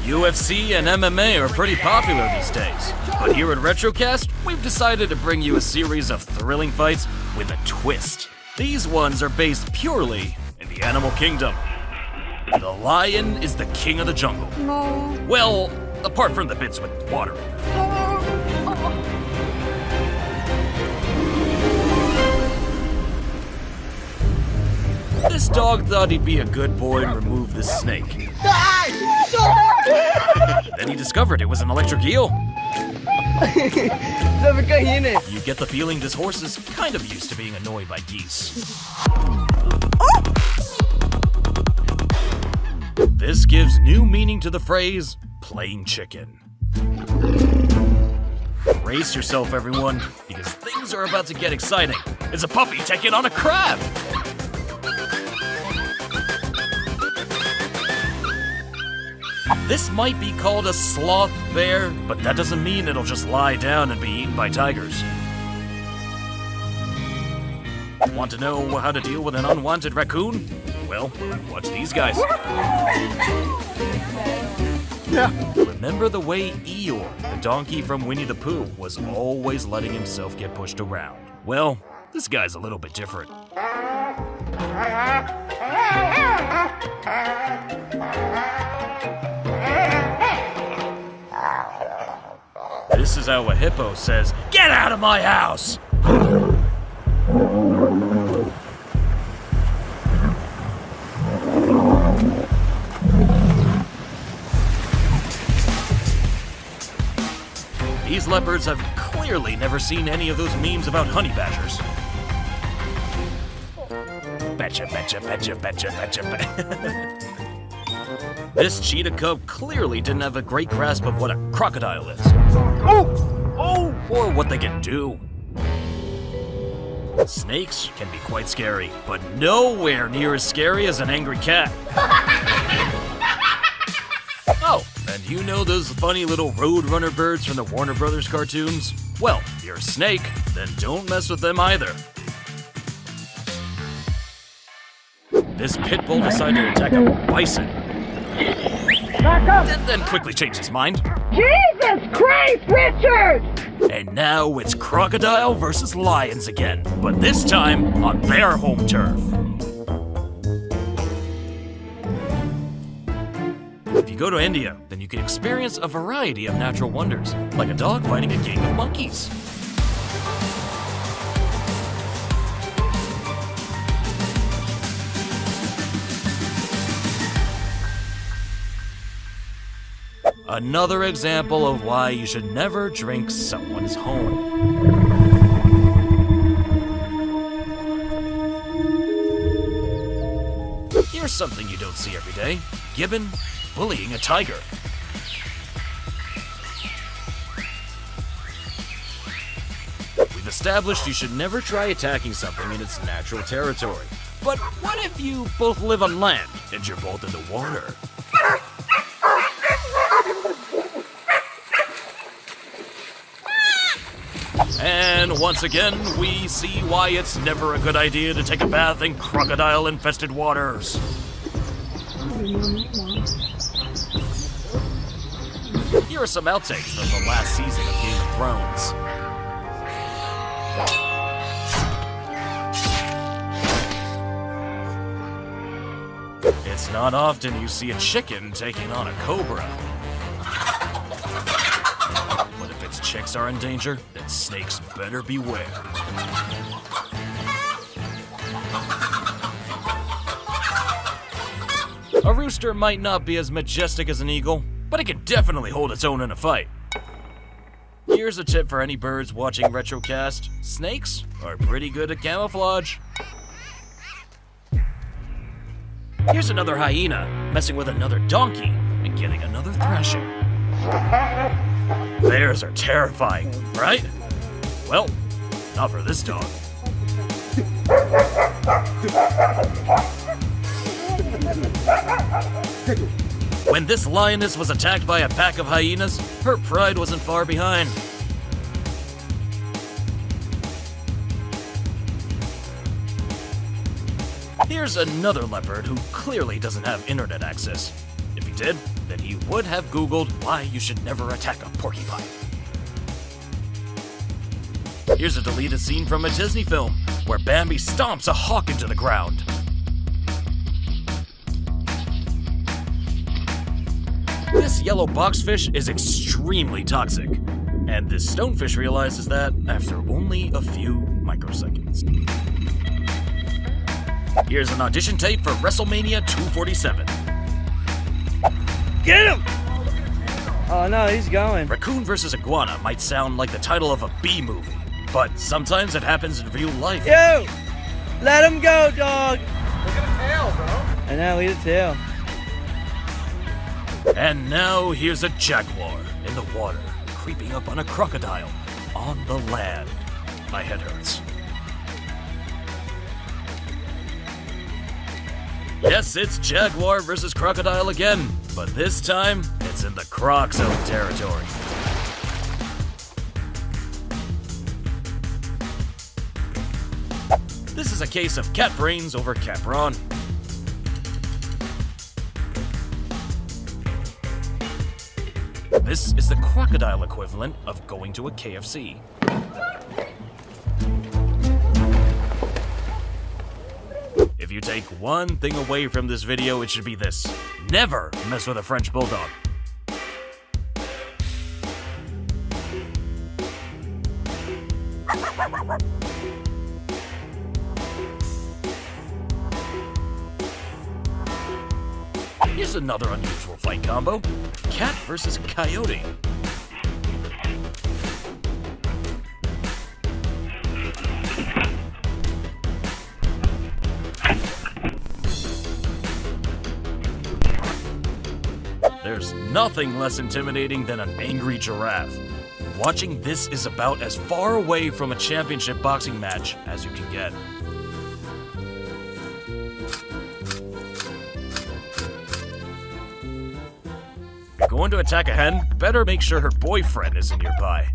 UFC and MMA are pretty popular these days, but here at Retrocast, we've decided to bring you a series of thrilling fights with a twist. These ones are based purely in the animal kingdom. The lion is the king of the jungle. No. Well, apart from the bits with water in them. This dog thought he'd be a good boy and remove the snake. Then he discovered it was an electric eel. You get the feeling this horse is kind of used to being annoyed by geese. This gives new meaning to the phrase, playing chicken. Brace yourself, everyone, because things are about to get exciting. It's a puppy taking on a crab! This might be called a sloth bear, but that doesn't mean it'll just lie down and be eaten by tigers. Want to know how to deal with an unwanted raccoon? Well, watch these guys. Remember the way Eeyore, the donkey from Winnie the Pooh, was always letting himself get pushed around? Well, this guy's a little bit different. This is how a hippo says, "Get out of my house!" These leopards have clearly never seen any of those memes about honey badgers. Betcha, betcha, betcha, betcha, betcha, betcha. This cheetah cub clearly didn't have a great grasp of what a crocodile is. Or what they can do. Snakes can be quite scary, but nowhere near as scary as an angry cat. Oh, and you know those funny little Roadrunner birds from the Warner Brothers cartoons? Well, if you're a snake, then don't mess with them either. This pit bull decided to attack a bison. And then quickly changed his mind. Jesus Christ, Richard! And now it's crocodile versus lions again, but this time on their home turf. If you go to India, then you can experience a variety of natural wonders, like a dog fighting a gang of monkeys. Another example of why you should never drink someone's home. Here's something you don't see every day. Gibbon bullying a tiger. We've established you should never try attacking something in its natural territory. But what if you both live on land and you're both in the water? And once again, we see why it's never a good idea to take a bath in crocodile-infested waters. Here are some outtakes from the last season of Game of Thrones. It's not often you see a chicken taking on a cobra. But if its chicks are in danger, then snakes better beware. A rooster might not be as majestic as an eagle, but it can definitely hold its own in a fight. Here's a tip for any birds watching Retrocast. Snakes are pretty good at camouflage. Here's another hyena messing with another donkey and getting another thrashing. Bears are terrifying, right? Well, not for this dog. When this lioness was attacked by a pack of hyenas, her pride wasn't far behind. Here's another leopard who clearly doesn't have internet access. If he did, then he would have Googled why you should never attack a porcupine. Here's a deleted scene from a Disney film, where Bambi stomps a hawk into the ground. This yellow boxfish is extremely toxic, and this stonefish realizes that after only a few microseconds. Here's an audition tape for WrestleMania 247. Get him! Oh no, he's going. Raccoon vs. Iguana might sound like the title of a B movie, but sometimes it happens in real life. Yo! Let him go, dog! Look at the tail, bro. I know, look at the tail. And now here's a jaguar in the water, creeping up on a crocodile on the land. My head hurts. Yes, it's jaguar versus crocodile again, but this time it's in the Croc Zone territory. This is a case of cat brains over cat brawn. This is the crocodile equivalent of going to a KFC. If you take one thing away from this video, it should be this: never mess with a French bulldog. Here's another unusual fight combo: cat versus coyote. There's nothing less intimidating than an angry giraffe. Watching this is about as far away from a championship boxing match as you can get. Going to attack a hen? Better make sure her boyfriend isn't nearby.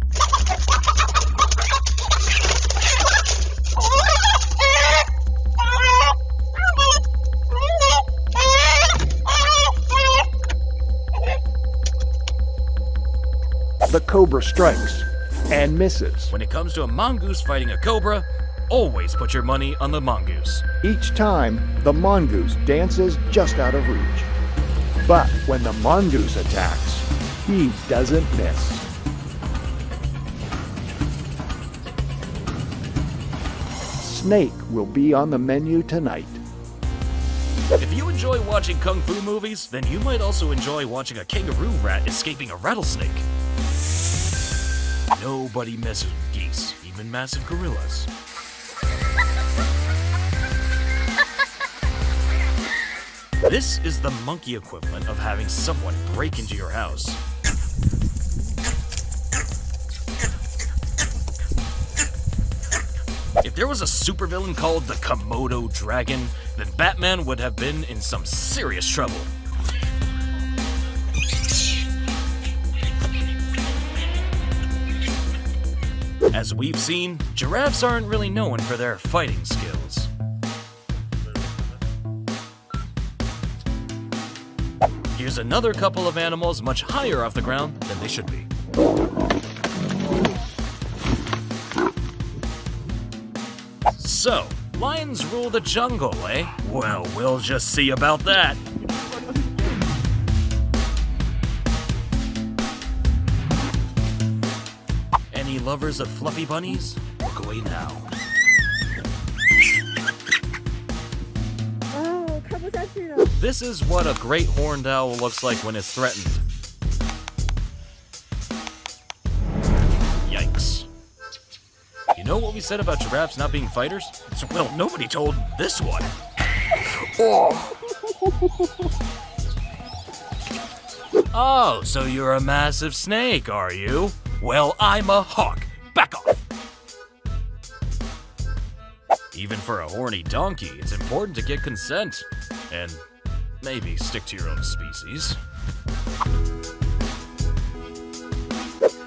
The cobra strikes and misses. When it comes to a mongoose fighting a cobra, always put your money on the mongoose. Each time, the mongoose dances just out of reach. But when the mongoose attacks, he doesn't miss. Snake will be on the menu tonight. If you enjoy watching kung fu movies, then you might also enjoy watching a kangaroo rat escaping a rattlesnake. Nobody messes with geese, even massive gorillas. This is the monkey equivalent of having someone break into your house. If there was a supervillain called the Komodo Dragon, then Batman would have been in some serious trouble. As we've seen, giraffes aren't really known for their fighting skills. Here's another couple of animals much higher off the ground than they should be. So, lions rule the jungle, eh? Well, we'll just see about that. Any lovers of fluffy bunnies? Look away now. This is what a great horned owl looks like when it's threatened. Yikes. You know what we said about giraffes not being fighters? Well, nobody told this one. Oh, so you're a massive snake, are you? Well, I'm a hawk. Back off. Even for a horny donkey, it's important to get consent. And maybe stick to your own species.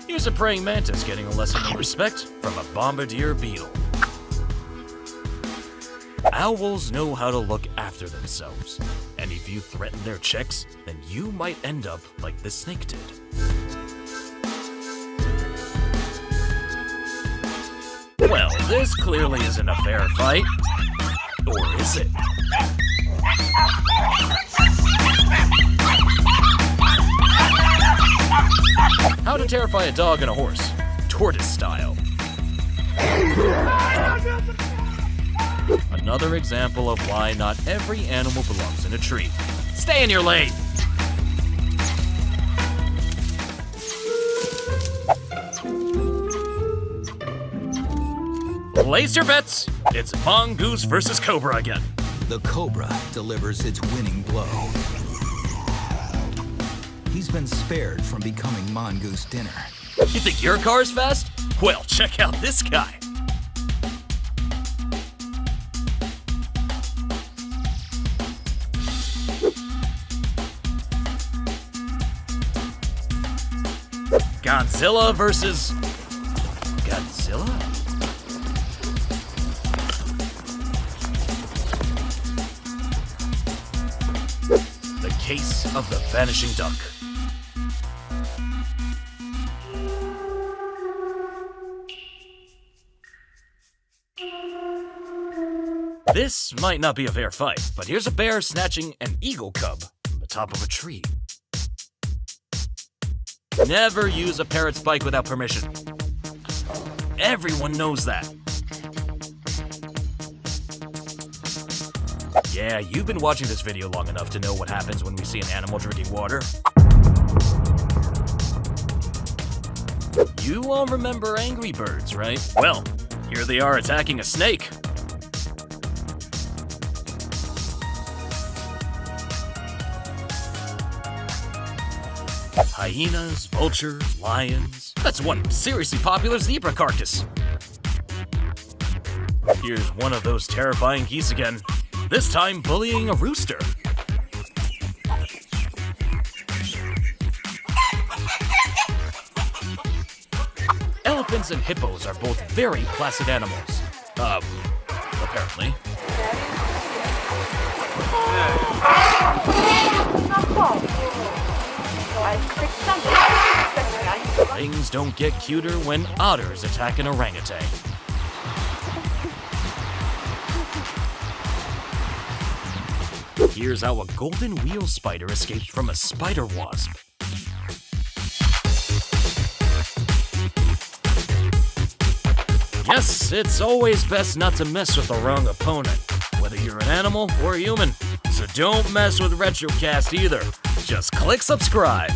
Here's a praying mantis getting a lesson in respect from a bombardier beetle. Owls know how to look after themselves, and And if you threaten their chicks, then you might end up like this snake did. Well, this clearly isn't a fair fight. Or is it? How to terrify a dog and a horse, tortoise style. Another example of why not every animal belongs in a tree. Stay in your lane! Place your bets! It's mongoose versus cobra again. The cobra delivers its winning blow. He's been spared from becoming mongoose dinner. You think your car's fast? Well, check out this guy. Godzilla versus Godzilla? The Case of the Vanishing Duck. This might not be a fair fight, but here's a bear snatching an eagle cub from the top of a tree. Never use a parrot's bike without permission. Everyone knows that. Yeah, you've been watching this video long enough to know what happens when we see an animal drinking water. You all remember Angry Birds, right? Well, here they are attacking a snake. Hyenas, vultures, lions. That's one seriously popular zebra carcass. Here's one of those terrifying geese again, this time bullying a rooster. Elephants and hippos are both very placid animals. Apparently. Things don't get cuter when otters attack an orangutan. Here's how a golden wheel spider escapes from a spider wasp. Yes, it's always best not to mess with the wrong opponent, whether you're an animal or a human. So don't mess with RetroCast either. Just click subscribe.